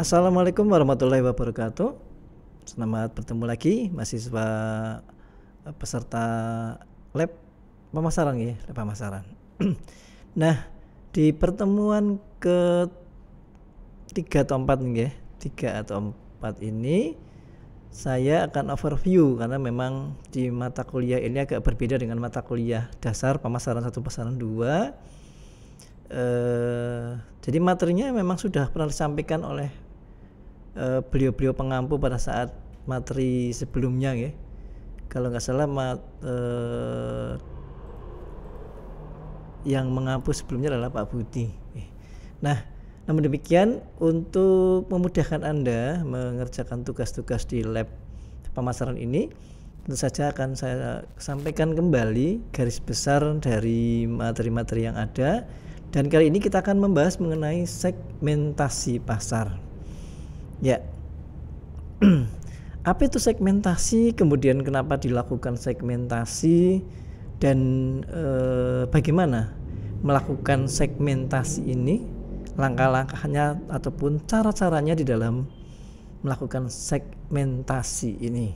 Assalamualaikum warahmatullahi wabarakatuh. Selamat bertemu lagi mahasiswa peserta lab pemasaran ya, lab pemasaran. Nah, di pertemuan ke 3 atau 4 nih ya, 3 atau 4 ini saya akan overview karena memang di mata kuliah ini agak berbeda dengan mata kuliah dasar pemasaran 1 pemasaran 2. Jadi materinya memang sudah pernah disampaikan oleh beliau-beliau pengampu pada saat materi sebelumnya ya. Kalau nggak salah yang mengampu sebelumnya adalah Pak Budi. Nah, namun demikian untuk memudahkan Anda mengerjakan tugas-tugas di lab pemasaran ini, tentu saja akan saya sampaikan kembali garis besar dari materi-materi yang ada. Dan kali ini kita akan membahas mengenai segmentasi pasar. Ya, apa itu segmentasi? Kemudian kenapa dilakukan segmentasi? Dan bagaimana melakukan segmentasi ini? Langkah-langkahnya ataupun cara-caranya di dalam melakukan segmentasi ini.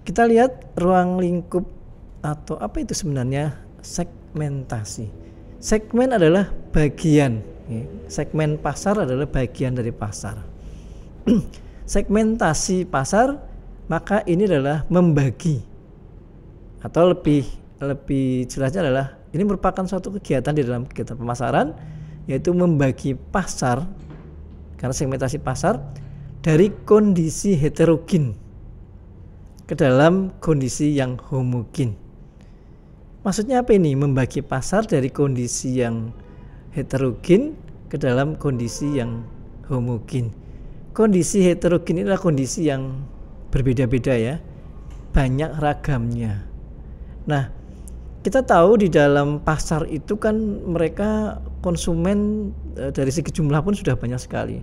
Kita lihat ruang lingkup atau apa itu sebenarnya segmentasi. Segmen adalah bagian, segmen pasar adalah bagian dari pasar. Segmentasi pasar, maka ini adalah membagi, atau lebih jelasnya adalah ini merupakan suatu kegiatan di dalam kegiatan pemasaran, yaitu membagi pasar, karena segmentasi pasar dari kondisi heterogen ke dalam kondisi yang homogen. Maksudnya apa ini? Membagi pasar dari kondisi yang heterogen ke dalam kondisi yang homogen. Kondisi heterogen adalah kondisi yang berbeda-beda ya, banyak ragamnya. Nah, kita tahu di dalam pasar itu kan mereka konsumen dari segi jumlah pun sudah banyak sekali.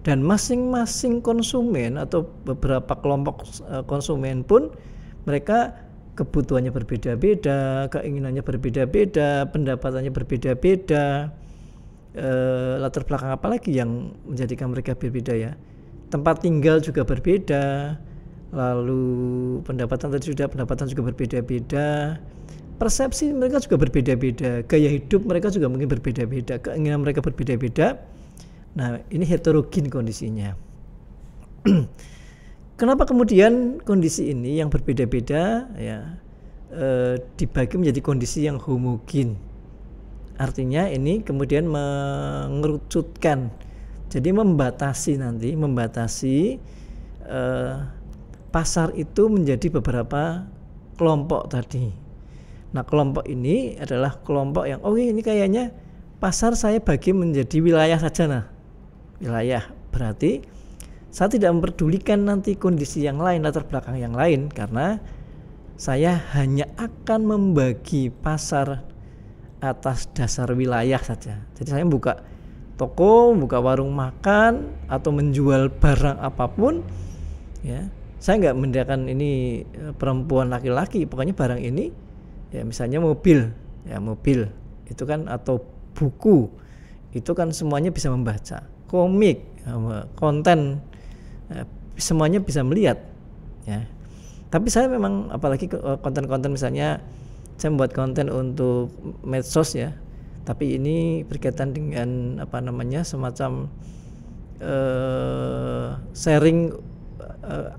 Dan masing-masing konsumen atau beberapa kelompok konsumen pun mereka kebutuhannya berbeda-beda, keinginannya berbeda-beda, pendapatannya berbeda-beda, latar belakang apa lagi yang menjadikan mereka berbeda ya. Tempat tinggal juga berbeda, lalu pendapatan juga berbeda-beda, persepsi mereka juga berbeda-beda, gaya hidup mereka juga mungkin berbeda-beda, keinginan mereka berbeda-beda. Nah, ini heterogen kondisinya. Kenapa kemudian kondisi ini yang berbeda-beda ya dibagi menjadi kondisi yang homogen? Artinya ini kemudian mengerucutkan, jadi membatasi pasar itu menjadi beberapa kelompok tadi. Nah, kelompok ini adalah kelompok yang ini kayaknya pasar saya bagi menjadi wilayah saja. Nah, wilayah berarti saya tidak memperdulikan nanti kondisi yang lain, latar belakang yang lain, karena saya hanya akan membagi pasar atas dasar wilayah saja. Jadi saya buka toko, buka warung makan, atau menjual barang apapun, ya. Saya nggak membedakan ini perempuan laki-laki, pokoknya barang ini, ya misalnya mobil itu kan, atau buku itu kan semuanya bisa membaca, komik, konten. Semuanya bisa melihat ya. Tapi saya memang apalagi konten-konten, misalnya saya membuat konten untuk medsos ya, tapi ini berkaitan dengan semacam sharing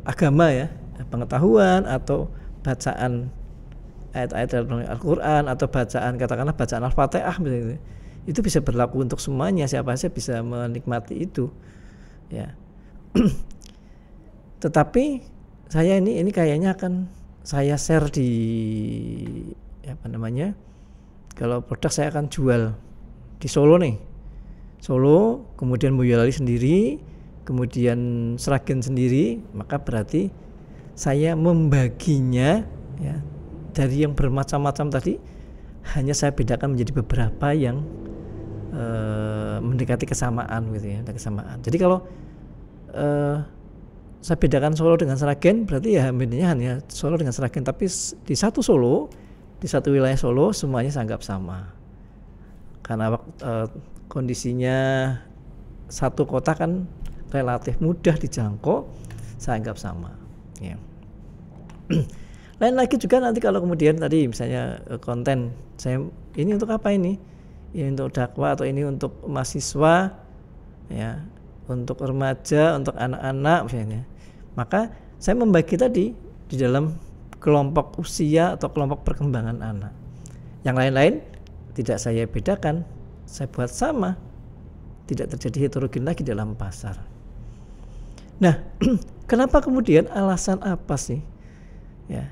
agama ya, pengetahuan atau bacaan ayat-ayat dalam Al-Quran, atau katakanlah bacaan Al-Fatihah misalnya. Itu bisa berlaku untuk semuanya, siapa saja bisa menikmati itu ya. Tetapi saya ini kayaknya akan saya share di kalau produk saya akan jual di Solo nih, kemudian Boyolali sendiri, kemudian Sragen sendiri, maka berarti saya membaginya ya, dari yang bermacam-macam tadi hanya saya bedakan menjadi beberapa yang mendekati kesamaan gitu ya, kesamaan. Jadi kalau saya bedakan Solo dengan Sragen, berarti ya bedanya hanya Solo dengan Sragen, tapi di satu wilayah Solo semuanya saya anggap sama. Karena kondisinya satu kota kan relatif mudah dijangkau, saya anggap sama. Ya. Lain lagi juga nanti kalau kemudian tadi misalnya konten saya ini untuk apa ini untuk dakwah atau ini untuk mahasiswa, ya, untuk remaja, untuk anak-anak misalnya, maka saya membagi tadi di dalam kelompok usia atau kelompok perkembangan anak. Yang lain-lain tidak saya bedakan, saya buat sama, tidak terjadi heterogen lagi dalam pasar. Nah, kenapa kemudian, alasan apa sih, ya,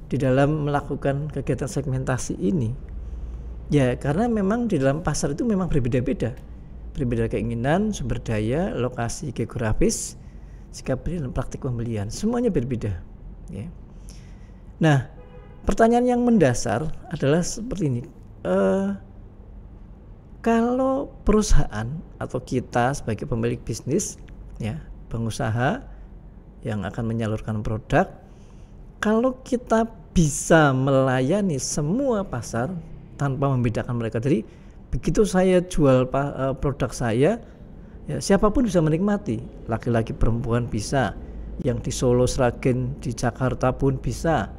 di dalam melakukan kegiatan segmentasi ini? Ya karena memang di dalam pasar itu memang berbeda-beda keinginan, sumber daya, lokasi geografis, sikap beli dan praktik pembelian, semuanya berbeda, ya. Nah, pertanyaan yang mendasar adalah seperti ini, kalau perusahaan atau kita sebagai pemilik bisnis, ya, pengusaha yang akan menyalurkan produk, kalau kita bisa melayani semua pasar tanpa membedakan mereka, jadi begitu saya jual produk saya, ya, siapapun bisa menikmati, laki-laki perempuan bisa, yang di Solo, Sragen, di Jakarta pun bisa,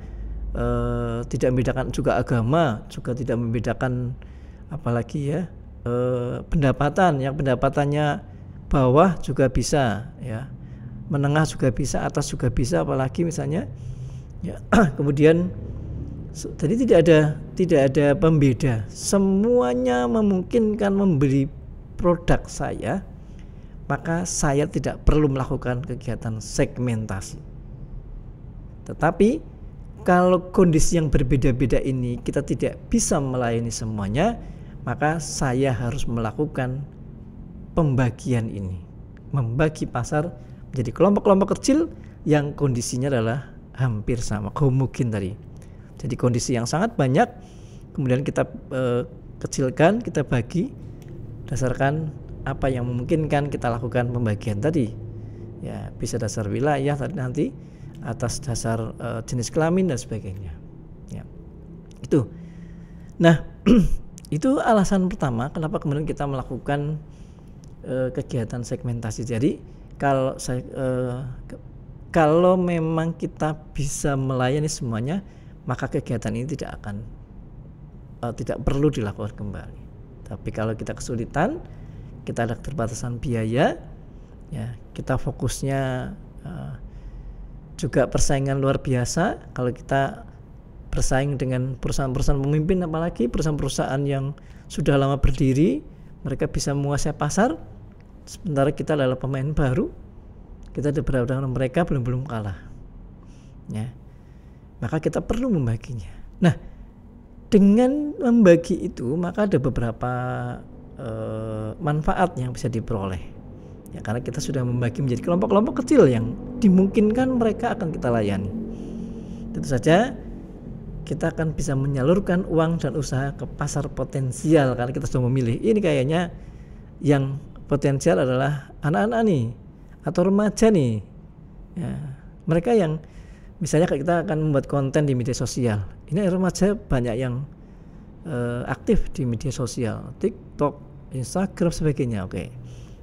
tidak membedakan juga agama, juga tidak membedakan apalagi ya, pendapatan, yang pendapatannya bawah juga bisa, ya, menengah juga bisa, atas juga bisa, apalagi misalnya, ya. Kemudian jadi tidak ada pembeda, semuanya memungkinkan membeli produk saya, maka saya tidak perlu melakukan kegiatan segmentasi. Tetapi kalau kondisi yang berbeda-beda ini kita tidak bisa melayani semuanya, maka saya harus melakukan pembagian ini, membagi pasar menjadi kelompok-kelompok kecil yang kondisinya adalah hampir sama, homogen tadi. Jadi kondisi yang sangat banyak, kemudian kita kecilkan, kita bagi berdasarkan apa yang memungkinkan kita lakukan pembagian tadi. Ya, bisa dasar wilayah tadi nanti, atas dasar jenis kelamin dan sebagainya. Ya, itu. Nah, itu alasan pertama kenapa kemudian kita melakukan kegiatan segmentasi. Jadi kalau memang kita bisa melayani semuanya, maka kegiatan ini tidak perlu dilakukan kembali. Tapi kalau kita kesulitan, kita ada keterbatasan biaya, ya, kita fokusnya juga persaingan luar biasa. Kalau kita bersaing dengan perusahaan-perusahaan pemimpin, apalagi perusahaan-perusahaan yang sudah lama berdiri, mereka bisa menguasai pasar, sementara kita adalah pemain baru, kita ada berhadapan dengan mereka, belum kalah, ya. Maka kita perlu membaginya. Nah, dengan membagi itu maka ada beberapa manfaat yang bisa diperoleh, ya, karena kita sudah membagi menjadi kelompok-kelompok kecil yang dimungkinkan mereka akan kita layani. Tentu saja kita akan bisa menyalurkan uang dan usaha ke pasar potensial, karena kita sudah memilih ini kayaknya yang potensial adalah anak-anak nih atau remaja nih, ya, mereka yang misalnya kita akan membuat konten di media sosial. Ini remaja banyak yang aktif di media sosial, TikTok, Instagram, sebagainya. Oke,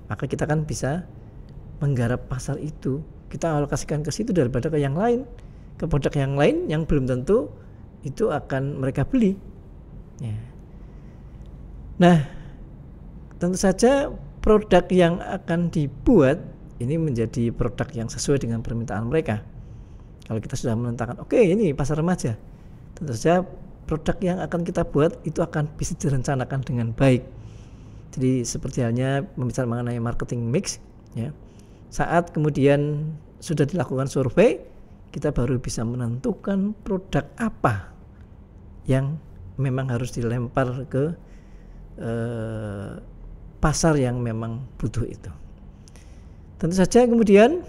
maka kita kan bisa menggarap pasar itu. Kita alokasikan ke situ daripada ke yang lain, ke produk yang lain yang belum tentu itu akan mereka beli. Ya. Nah, tentu saja produk yang akan dibuat ini menjadi produk yang sesuai dengan permintaan mereka. Kalau kita sudah menentukan, oke, ini pasar remaja, tentu saja produk yang akan kita buat itu akan bisa direncanakan dengan baik. Jadi seperti halnya membicarakan mengenai marketing mix, ya. Saat kemudian sudah dilakukan survei, kita baru bisa menentukan produk apa yang memang harus dilempar ke pasar yang memang butuh itu. Tentu saja kemudian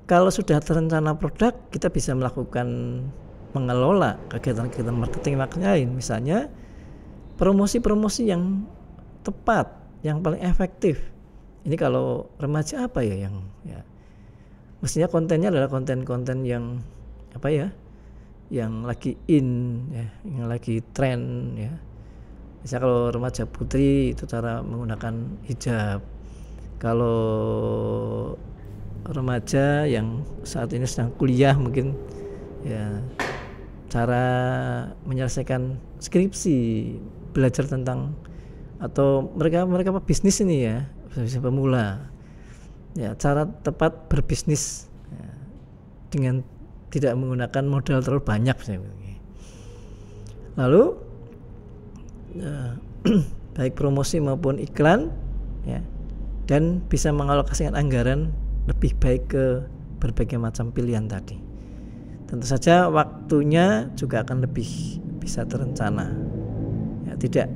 kalau sudah terencana produk, kita bisa melakukan mengelola kegiatan-kegiatan marketing lain, misalnya promosi-promosi yang tepat, yang paling efektif. Ini kalau remaja apa ya yang, ya, mestinya kontennya adalah konten-konten yang apa ya, yang lagi in, ya, yang lagi tren, ya, Misalnya kalau remaja putri itu cara menggunakan hijab. Kalau remaja yang saat ini sedang kuliah mungkin ya cara menyelesaikan skripsi, belajar tentang atau mereka bisnis ini ya, bisa pemula. Ya, cara tepat berbisnis ya, dengan tidak menggunakan modal terlalu banyak misalnya. Lalu baik promosi maupun iklan ya, dan bisa mengalokasikan anggaran lebih baik ke berbagai macam pilihan tadi. Tentu saja waktunya juga akan lebih bisa terencana ya, tidak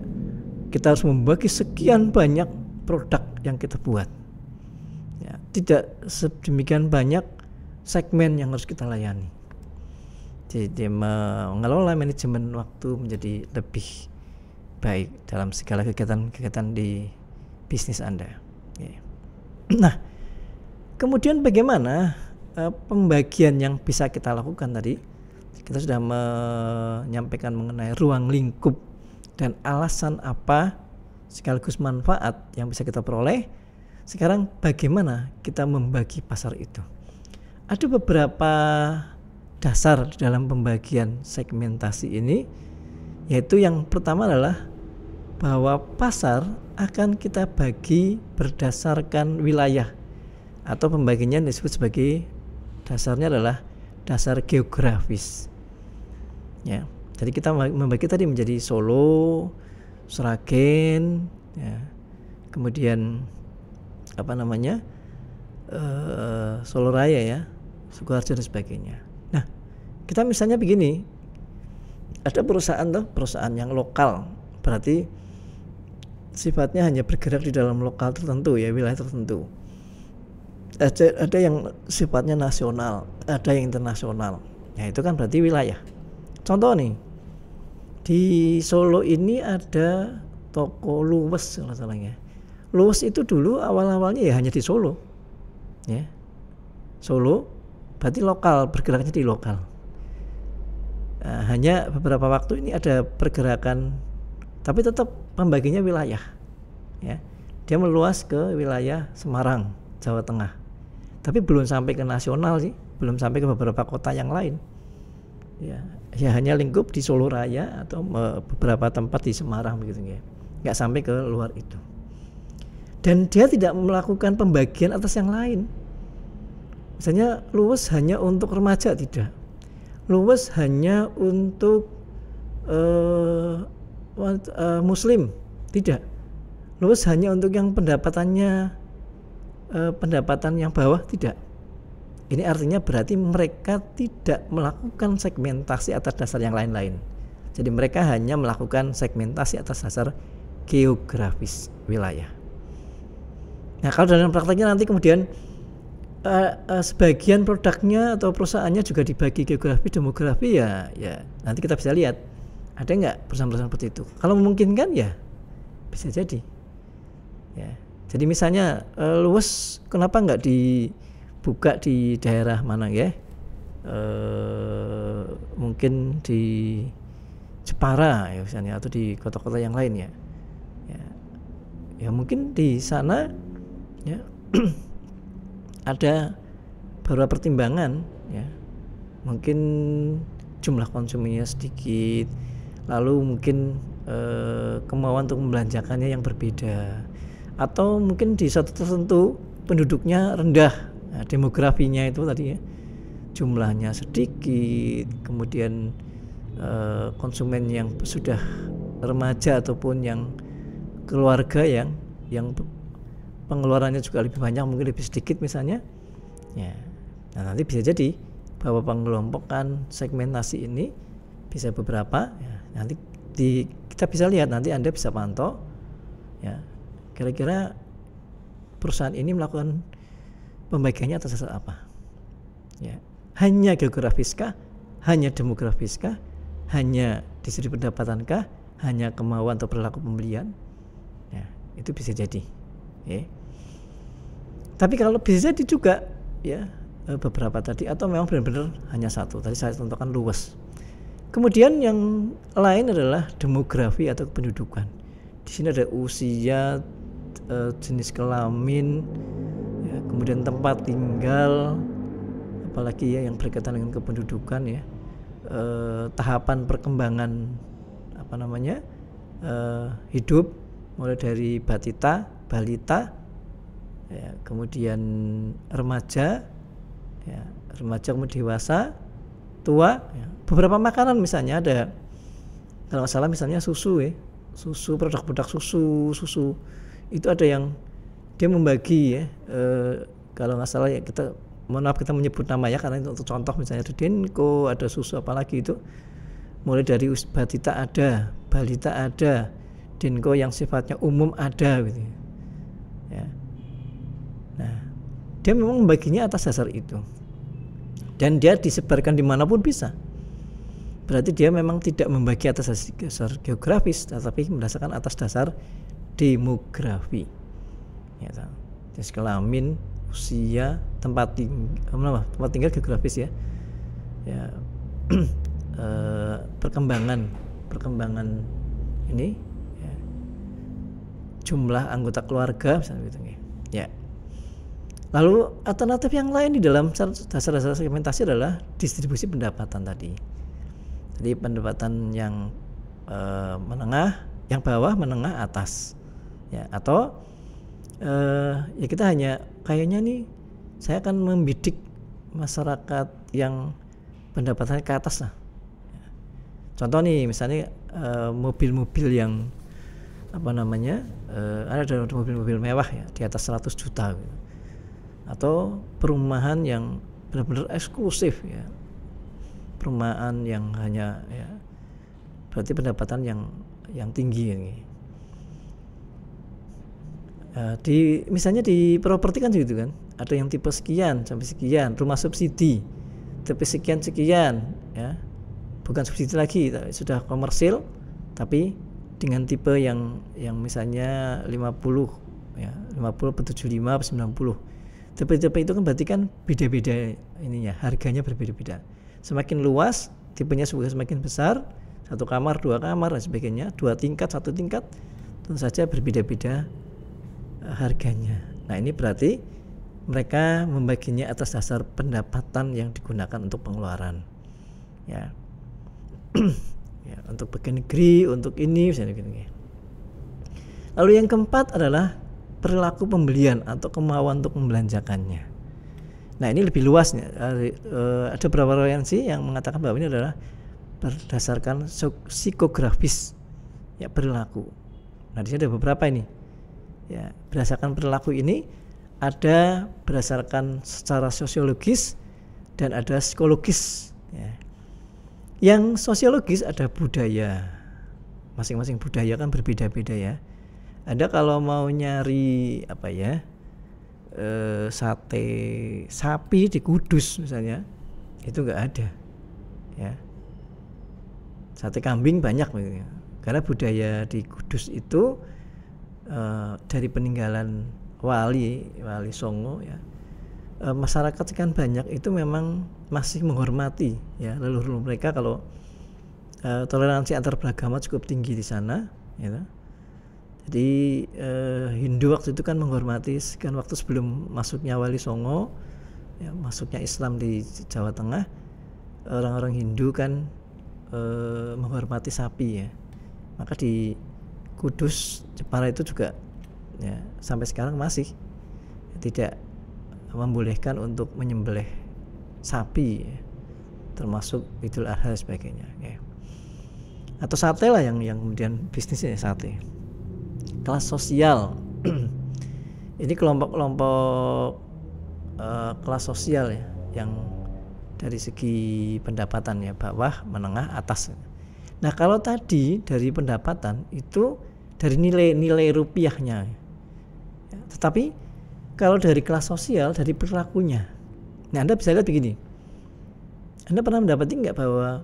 kita harus membagi sekian banyak produk yang kita buat ya, tidak sedemikian banyak segmen yang harus kita layani. Jadi mengelola manajemen waktu menjadi lebih baik dalam segala kegiatan-kegiatan di bisnis Anda. Nah, kemudian bagaimana pembagian yang bisa kita lakukan tadi? Kita sudah menyampaikan mengenai ruang lingkup dan alasan apa sekaligus manfaat yang bisa kita peroleh. Sekarang bagaimana kita membagi pasar itu? Ada beberapa dasar dalam pembagian segmentasi ini, yaitu yang pertama adalah bahwa pasar akan kita bagi berdasarkan wilayah, atau pembagiannya disebut sebagai dasarnya adalah dasar geografis ya. Jadi kita membagi tadi menjadi Solo, Sragen ya, kemudian Solo Raya ya, Sukoharjo dan sebagainya. Nah, kita misalnya begini, ada perusahaan yang lokal, berarti sifatnya hanya bergerak di dalam lokal tertentu ya, wilayah tertentu. Ada yang sifatnya nasional, ada yang internasional. Ya itu kan berarti wilayah. Contoh nih, di Solo ini ada toko Luwes kalau salahnya. Luwes itu dulu awal-awalnya ya hanya di Solo. Ya. Solo berarti lokal, bergeraknya di lokal. Nah, hanya beberapa waktu ini ada pergerakan, tapi tetap pembaginya wilayah. Ya. Dia meluas ke wilayah Semarang, Jawa Tengah. Tapi belum sampai ke nasional sih, belum sampai ke beberapa kota yang lain. Ya hanya lingkup di Solo Raya atau beberapa tempat di Semarang begitu ya. Nggak sampai ke luar itu. Dan dia tidak melakukan pembagian atas yang lain. Misalnya luwes hanya untuk remaja, tidak. Luwes hanya untuk muslim, tidak. Luwes hanya untuk yang pendapatan yang bawah, tidak. Ini artinya berarti mereka tidak melakukan segmentasi atas dasar yang lain-lain. Jadi mereka hanya melakukan segmentasi atas dasar geografis wilayah. Nah, kalau dalam prakteknya nanti kemudian sebagian produknya atau perusahaannya juga dibagi geografi, demografi ya nanti kita bisa lihat ada nggak perusahaan-perusahaan seperti itu. Kalau memungkinkan ya bisa jadi. Ya. Jadi misalnya luwes kenapa nggak dibuka di daerah mana ya? Mungkin di Jepara ya misalnya, atau di kota-kota yang lain ya. Ya mungkin di sana ya ada beberapa pertimbangan ya. Mungkin jumlah konsumennya sedikit, lalu mungkin kemauan untuk membelanjakannya yang berbeda, atau mungkin di satu tertentu penduduknya rendah, nah, demografinya itu tadi ya, jumlahnya sedikit, kemudian konsumen yang sudah remaja ataupun yang keluarga yang pengeluarannya juga lebih banyak, mungkin lebih sedikit misalnya ya. Nah, nanti bisa jadi bahwa pengelompokan segmentasi ini bisa beberapa ya, nanti kita bisa lihat, nanti Anda bisa pantau ya, kira-kira perusahaan ini melakukan pembagiannya atas dasar apa ya. Hanya geografiskah, hanya demografiskah, hanya distribusi pendapatankah, hanya kemauan atau perilaku pembelian ya, itu bisa jadi ya. Tapi kalau bisa jadi juga ya beberapa tadi, atau memang benar-benar hanya satu, tadi saya contohkan luwes. Kemudian yang lain adalah demografi atau kependudukan. Di sini ada usia, jenis kelamin, ya, kemudian tempat tinggal, apalagi ya yang berkaitan dengan kependudukan ya, tahapan perkembangan hidup, mulai dari balita, ya, kemudian remaja, ya, kemudian dewasa, tua. Ya. Beberapa makanan misalnya ada, kalau nggak salah misalnya susu ya, produk-produk susu itu ada yang dia membagi ya, kalau nggak salah ya, kita menyebut nama ya, karena itu untuk contoh, misalnya ada Denko, ada susu apalagi itu, mulai dari batita ada, balita ada, Denko yang sifatnya umum ada gitu ya. Nah, dia memang membaginya atas dasar itu, dan dia disebarkan dimanapun bisa. Berarti dia memang tidak membagi atas dasar geografis, tetapi berdasarkan atas dasar demografi, ya, jenis kelamin, usia, tempat tinggal geografis ya, ya. Perkembangan ini ya, jumlah anggota keluarga misalnya gitu ya. Lalu alternatif yang lain di dalam dasar-dasar segmentasi adalah distribusi pendapatan tadi. Jadi pendapatan yang menengah, yang bawah, menengah, atas ya, atau ya kita hanya kayaknya nih saya akan membidik masyarakat yang pendapatannya ke atas lah. Contoh nih misalnya mobil-mobil yang ada mobil-mobil mewah ya di atas 100 juta gitu. Atau perumahan yang benar-benar eksklusif ya, perumahan yang hanya ya, berarti pendapatan yang tinggi ini. Misalnya di properti kan gitu kan, ada yang tipe sekian sampai sekian, rumah subsidi tipe sekian ya, bukan subsidi lagi, sudah komersil tapi dengan tipe yang misalnya 50 ya, 50 per 75 per 90. Tipe-tipe itu kan berarti kan beda-beda ininya, harganya berbeda-beda. Semakin luas tipenya semakin besar, 1 kamar, 2 kamar dan sebagainya, 2 tingkat, 1 tingkat, tentu saja berbeda-beda harganya. Nah, ini berarti mereka membaginya atas dasar pendapatan yang digunakan untuk pengeluaran ya. Ya, untuk bagian negeri, untuk ini misalnya gitu. Lalu yang keempat adalah perilaku pembelian atau kemauan untuk membelanjakannya. Nah, ini lebih luasnya. Ada beberapa variasi yang mengatakan bahwa ini adalah berdasarkan psikografis ya, perilaku. Nah, di sini ada beberapa ini. Ya, berdasarkan perilaku ini ada berdasarkan secara sosiologis dan ada psikologis ya. Yang sosiologis ada budaya. Masing-masing budaya kan berbeda-beda ya. Ada kalau mau nyari sate sapi di Kudus misalnya, itu nggak ada ya. Sate kambing banyak gitu. Karena budaya di Kudus itu dari peninggalan wali Songo ya, masyarakat sekian banyak itu memang masih menghormati ya leluhur mereka. Kalau toleransi antar beragama cukup tinggi di sana ya. Jadi Hindu waktu itu kan menghormati, sekian waktu sebelum masuknya Wali Songo ya, masuknya Islam di Jawa Tengah, orang-orang Hindu kan menghormati sapi ya. Maka di Kudus, Jepara itu juga ya, sampai sekarang masih tidak membolehkan untuk menyembelih sapi ya, termasuk Idul Adha dan sebagainya ya. Atau sate lah yang kemudian bisnisnya sate. Kelas sosial ini kelompok-kelompok kelas sosial ya, yang dari segi pendapatan ya, bawah, menengah, atas. Nah, kalau tadi dari pendapatan itu dari nilai rupiahnya ya. Tetapi kalau dari kelas sosial, dari perilakunya. Nah, Anda bisa lihat begini, Anda pernah mendapati nggak bahwa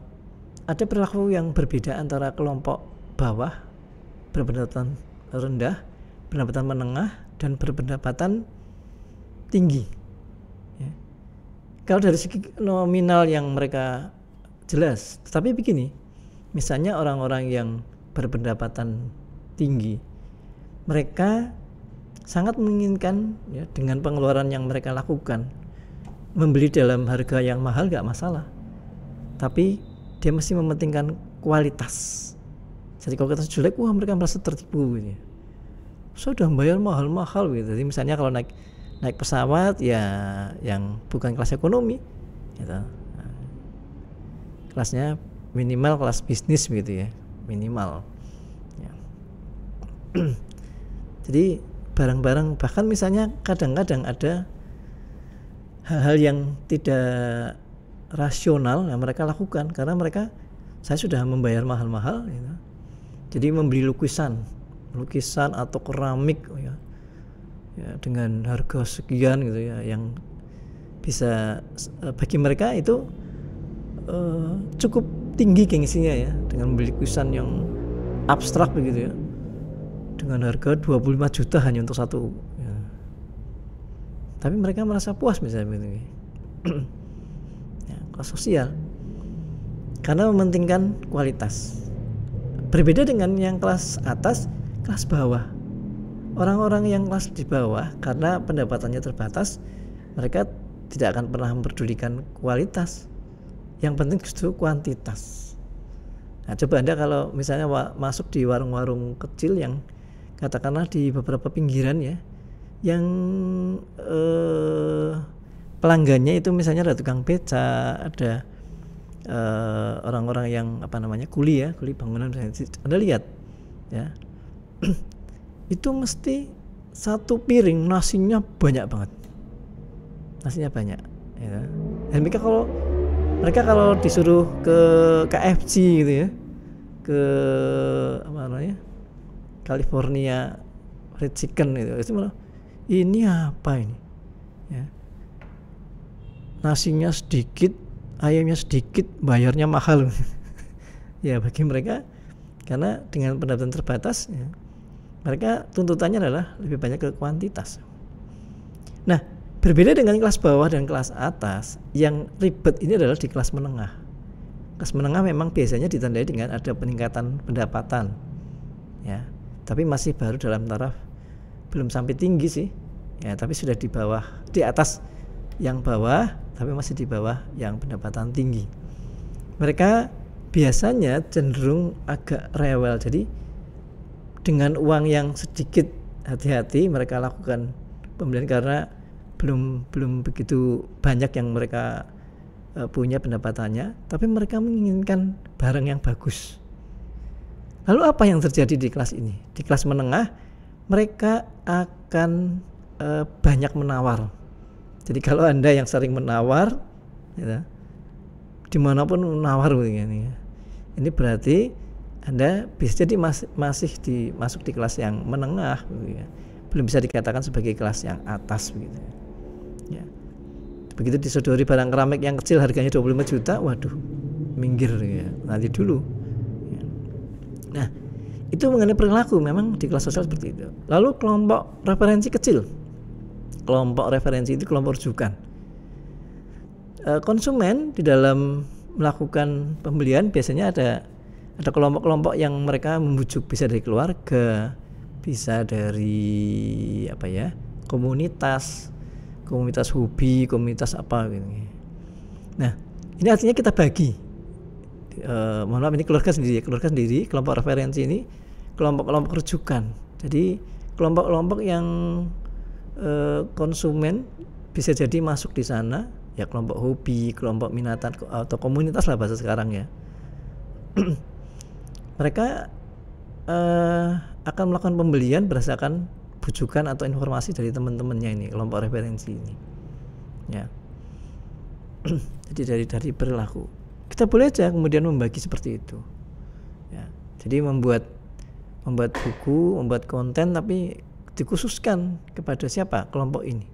ada perilaku yang berbeda antara kelompok bawah berpendapatan rendah, pendapatan menengah, dan berpendapatan tinggi ya. Kalau dari segi nominal yang mereka jelas, tetapi begini, misalnya orang-orang yang berpendapatan tinggi mereka sangat menginginkan ya, dengan pengeluaran yang mereka lakukan, membeli dalam harga yang mahal gak masalah, tapi dia mesti mementingkan kualitas. Jadi kalau kita jelek, wah mereka merasa tertipu gitu. Saya udah bayar mahal-mahal gitu. Jadi misalnya kalau naik pesawat ya yang bukan kelas ekonomi gitu. Nah, kelasnya minimal kelas bisnis gitu ya, minimal ya. Jadi barang-barang, bahkan misalnya kadang-kadang ada hal-hal yang tidak rasional yang mereka lakukan karena saya sudah membayar mahal-mahal gitu. Jadi membeli lukisan atau keramik ya dengan harga sekian gitu ya, yang bisa bagi mereka itu cukup tinggi gengsinya ya, dengan membeli lukisan yang abstrak begitu ya, dengan harga 25 juta hanya untuk satu ya. Tapi mereka merasa puas misalnya begitu ya, kelas sosial karena mementingkan kualitas. Berbeda dengan yang kelas atas, kelas bawah. Orang-orang yang kelas di bawah karena pendapatannya terbatas, mereka tidak akan pernah memperdulikan kualitas. Yang penting justru kuantitas. Nah, coba Anda kalau misalnya masuk di warung-warung kecil yang katakanlah di beberapa pinggiran ya, yang pelanggannya itu misalnya ada tukang beca, ada orang-orang yang kuli bangunan. Anda lihat ya, itu mesti satu piring nasinya banyak banget, ya. Dan mereka kalau disuruh ke KFC gitu ya, ke California Fried Chicken itu malah, ini apa ini ya, nasinya sedikit, ayamnya sedikit, bayarnya mahal. Ya bagi mereka, karena dengan pendapatan terbatas ya, mereka tuntutannya adalah lebih banyak ke kuantitas. Nah, berbeda dengan kelas bawah dan kelas atas, yang ribet ini adalah di kelas menengah. Kelas menengah memang biasanya ditandai dengan ada peningkatan pendapatan ya, tapi masih baru dalam taraf belum sampai tinggi sih ya, tapi sudah di atas yang bawah, tapi masih di bawah yang pendapatan tinggi. Mereka biasanya cenderung agak rewel, jadi dengan uang yang sedikit hati-hati mereka lakukan pembelian karena belum begitu banyak yang mereka punya pendapatannya, tapi mereka menginginkan barang yang bagus. Lalu apa yang terjadi di kelas ini? Di kelas menengah mereka akan banyak menawar. Jadi kalau Anda yang sering menawar ya, dimanapun menawar begini ya, ini berarti Anda bisa jadi masuk di kelas yang menengah gitu ya. Belum bisa dikatakan sebagai kelas yang atas begitu ya. Begitu disodori barang keramik yang kecil harganya 25 juta, waduh, minggir ya, nanti dulu ya. Nah, itu mengenai perilaku memang di kelas sosial seperti itu. Lalu kelompok referensi kecil. Kelompok referensi itu kelompok rujukan. Konsumen di dalam melakukan pembelian biasanya ada kelompok-kelompok yang mereka membujuk, bisa dari keluarga, bisa dari komunitas hobi, komunitas apa gitu. Nah, ini artinya kita bagi. Mohon maaf, ini keluarga sendiri, kelompok referensi ini kelompok-kelompok rujukan. Jadi kelompok-kelompok yang konsumen bisa jadi masuk di sana ya, kelompok hobi, kelompok minatan atau komunitas lah bahasa sekarang ya. Mereka akan melakukan pembelian berdasarkan bujukan atau informasi dari teman-temannya ini, kelompok referensi ini ya. Jadi dari perilaku kita boleh aja kemudian membagi seperti itu ya. Jadi membuat buku, membuat konten, tapi dikhususkan kepada siapa? Kelompok ini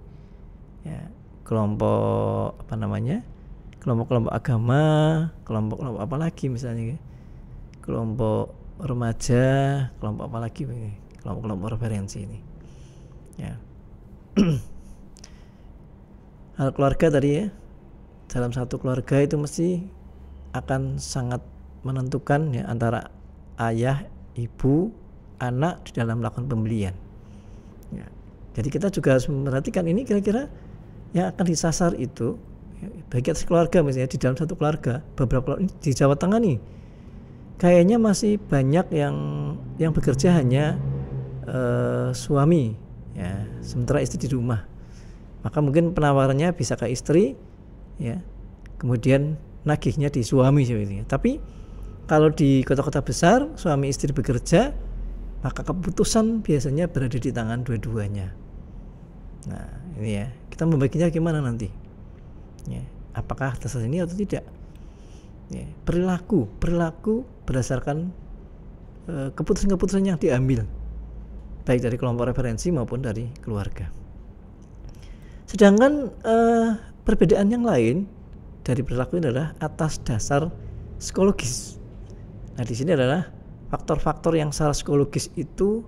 ya, kelompok kelompok agama, kelompok apa lagi misalnya, kelompok remaja, kelompok apa lagi, kelompok referensi ini ya. Hal keluarga tadi ya, dalam satu keluarga itu mesti akan sangat menentukan ya, antara ayah, ibu, anak di dalam melakukan pembelian. Ya. Jadi kita juga harus memperhatikan ini kira-kira yang akan disasar itu bagi atas keluarga, misalnya di dalam satu keluarga, beberapa keluarga di Jawa Tengah nih, kayaknya masih banyak yang bekerja hanya suami, ya, sementara istri di rumah. Maka mungkin penawarannya bisa ke istri, ya, kemudian nagihnya di suami seperti itu. Tapi kalau di kota-kota besar suami istri bekerja, maka keputusan biasanya berada di tangan dua-duanya. Nah ini ya, kita membaginya gimana nanti, ya, apakah atas ini atau tidak, ya, perilaku berdasarkan keputusan-keputusan yang diambil baik dari kelompok referensi maupun dari keluarga. Sedangkan perbedaan yang lain dari perilaku ini adalah atas dasar psikologis. Nah di sini adalah faktor-faktor yang secara psikologis itu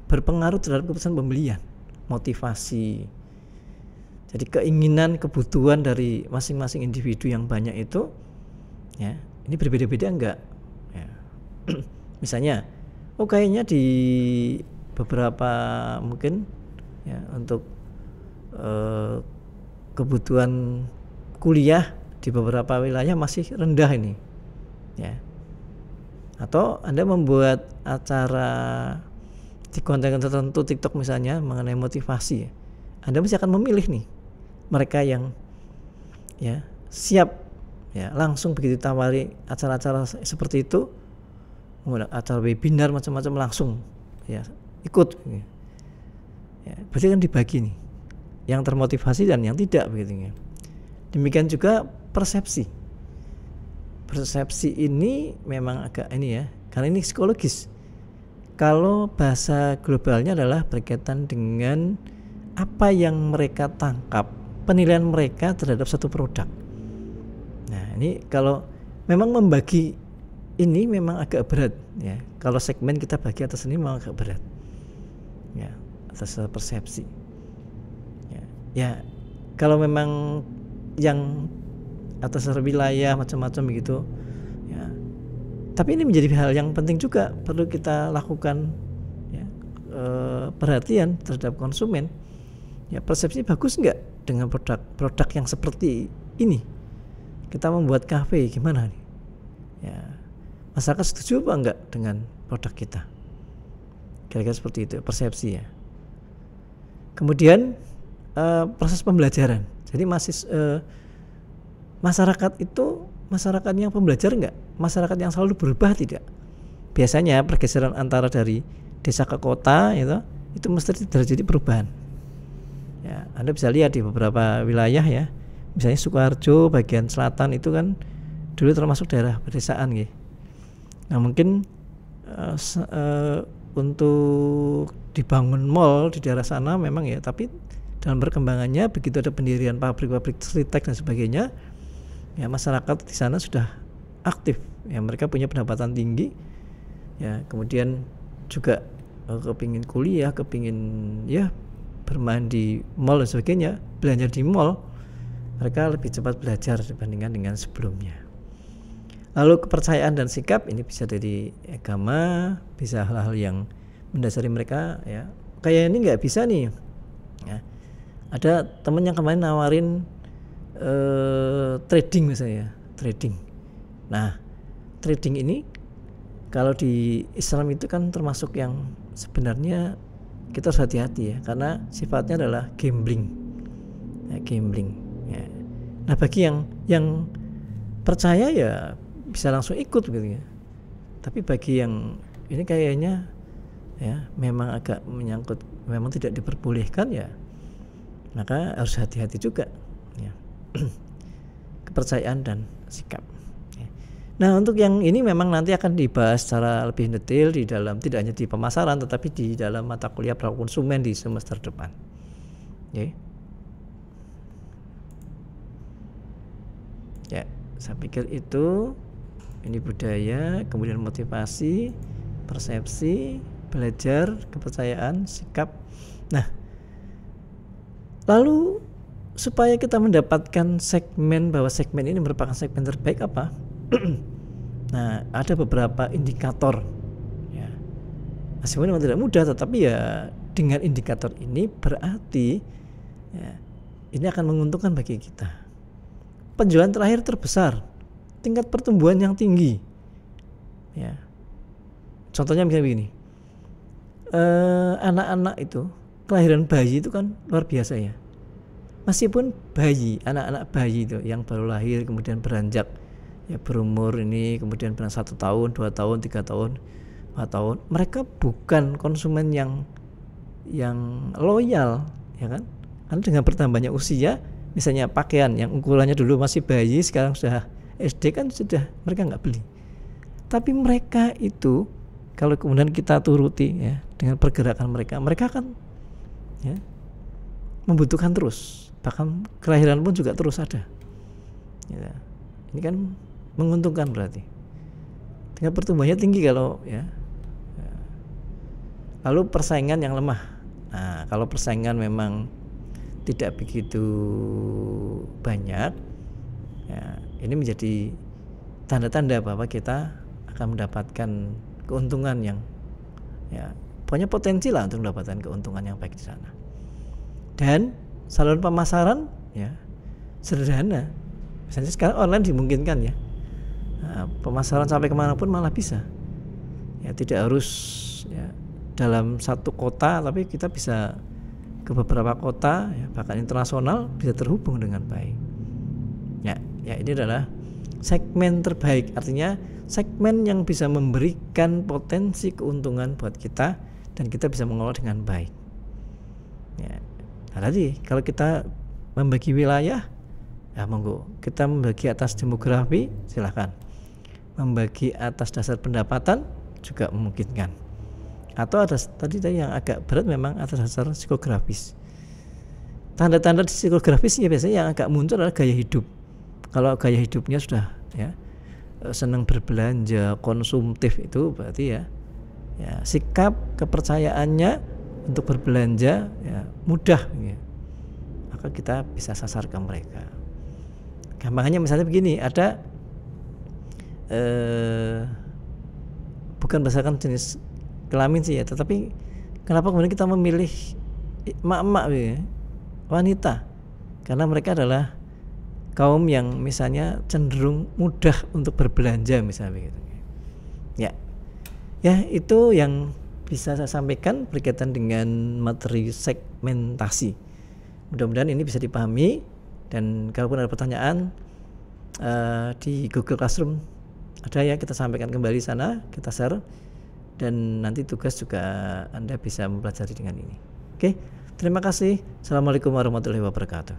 berpengaruh terhadap keputusan pembelian, motivasi. Jadi keinginan, kebutuhan dari masing-masing individu yang banyak itu, ya, ini berbeda-beda enggak? Ya. Misalnya, kayaknya di beberapa mungkin, ya, untuk kebutuhan kuliah di beberapa wilayah masih rendah ini, ya. Atau Anda membuat acara di konten tertentu TikTok misalnya mengenai motivasi, ya. Anda mesti akan memilih nih mereka yang, ya, siap, ya, langsung begitu tawari acara-acara seperti itu, acara webinar macam-macam langsung, ya, ikut, ya, berarti kan dibagi nih yang termotivasi dan yang tidak begitu, ya. Demikian juga persepsi ini memang agak ini, ya, karena ini psikologis. Kalau bahasa globalnya adalah berkaitan dengan apa yang mereka tangkap, penilaian mereka terhadap satu produk. Nah ini kalau memang membagi ini memang agak berat, ya. Kalau segmen kita bagi atas ini memang agak berat, ya, atas persepsi, ya. Kalau memang yang atas wilayah macam-macam begitu, ya. Tapi ini menjadi hal yang penting juga perlu kita lakukan, ya, perhatian terhadap konsumen. Ya, persepsi bagus enggak dengan produk yang seperti ini? Kita membuat kafe gimana nih? Ya, masyarakat setuju apa enggak dengan produk kita? Kira-kira seperti itu persepsi, ya. Kemudian proses pembelajaran. Jadi masyarakat itu masyarakat yang pembelajar enggak? Masyarakat yang selalu berubah tidak? Biasanya pergeseran antara dari desa ke kota itu mesti terjadi perubahan. Ya, Anda bisa lihat di beberapa wilayah, ya, misalnya Sukoharjo bagian selatan itu kan dulu termasuk daerah pedesaan, gitu. Nah mungkin untuk dibangun mall di daerah sana memang, ya, tapi dalam perkembangannya begitu ada pendirian pabrik-pabrik Sritek dan sebagainya, ya, masyarakat di sana sudah aktif, ya, mereka punya pendapatan tinggi, ya, kemudian juga kepingin kuliah, kepingin, ya, bermain di mall dan sebagainya, belanja di mall, mereka lebih cepat belajar dibandingkan dengan sebelumnya. Lalu kepercayaan dan sikap ini bisa dari agama, bisa hal-hal yang mendasari mereka, ya. Kayak ini nggak bisa nih, ya. Ada temen yang kemarin nawarin trading misalnya, trading. Nah, trading ini kalau di Islam itu kan termasuk yang sebenarnya kita harus hati-hati, ya, karena sifatnya adalah gambling, ya, gambling, ya. Nah bagi yang percaya, ya, bisa langsung ikut gitu, ya. Tapi bagi yang ini kayaknya, ya, memang agak menyangkut, memang tidak diperbolehkan, ya, maka harus hati-hati juga, ya. Kepercayaan dan sikap. Nah untuk yang ini memang nanti akan dibahas secara lebih detail di dalam, tidak hanya di pemasaran tetapi di dalam mata kuliah perilaku konsumen di semester depan. Okay. Ya, saya pikir itu, ini budaya, kemudian motivasi, persepsi, belajar, kepercayaan, sikap. Nah, lalu supaya kita mendapatkan segmen bahwa segmen ini merupakan segmen terbaik apa? Nah, ada beberapa indikator, ya. Meskipun memang tidak mudah, tetapi ya dengan indikator ini berarti ya, ini akan menguntungkan bagi kita. Penjualan terakhir terbesar, tingkat pertumbuhan yang tinggi. Ya. Contohnya misalnya begini, anak-anak itu, kelahiran bayi itu kan luar biasa ya. Meskipun bayi, anak-anak bayi itu yang baru lahir kemudian beranjak ya berumur ini, kemudian beranjak 1 tahun, 2 tahun, 3 tahun, 4 tahun, mereka bukan konsumen yang loyal, ya kan? Karena dengan bertambahnya usia, misalnya pakaian yang ukurannya dulu masih bayi, sekarang sudah SD kan sudah mereka nggak beli. Tapi mereka itu kalau kemudian kita turuti ya dengan pergerakan mereka akan ya membutuhkan terus, bahkan kelahiran pun juga terus ada. Ya, ini kan menguntungkan berarti. Tingkat pertumbuhannya tinggi kalau ya. Lalu persaingan yang lemah. Nah, kalau persaingan memang tidak begitu banyak, ya, ini menjadi tanda-tanda bahwa kita akan mendapatkan keuntungan yang ya pokoknya potensi lah untuk mendapatkan keuntungan yang baik di sana. Dan saluran pemasaran ya sederhana. Misalnya sekarang online dimungkinkan ya. Nah, pemasaran sampai kemanapun malah bisa. Ya tidak harus ya dalam satu kota, tapi kita bisa ke beberapa kota ya, bahkan internasional bisa terhubung dengan baik. Ya ini adalah segmen terbaik, artinya segmen yang bisa memberikan potensi keuntungan buat kita dan kita bisa mengelola dengan baik. Ya. Nah tadi kalau kita membagi wilayah, ya monggo. Kita membagi atas demografi, silahkan. Membagi atas dasar pendapatan juga memungkinkan. Atau ada tadi yang agak berat memang atas dasar psikografis. Tanda-tanda psikografis ya biasanya yang agak muncul adalah gaya hidup. Kalau gaya hidupnya sudah ya senang berbelanja, konsumtif, itu berarti ya sikap kepercayaannya untuk berbelanja ya mudah ya. Maka kita bisa sasar ke mereka. Gampangnya misalnya begini, ada bukan berdasarkan jenis kelamin sih ya, tetapi kenapa kemudian kita memilih emak-emak ya, wanita? Karena mereka adalah kaum yang misalnya cenderung mudah untuk berbelanja misalnya begitu. Ya itu yang bisa saya sampaikan berkaitan dengan materi segmentasi. Mudah-mudahan ini bisa dipahami, dan kalaupun ada pertanyaan di Google Classroom ada ya, kita sampaikan kembali sana, kita share, dan nanti tugas juga Anda bisa mempelajari dengan ini. Oke, terima kasih. Assalamualaikum warahmatullahi wabarakatuh.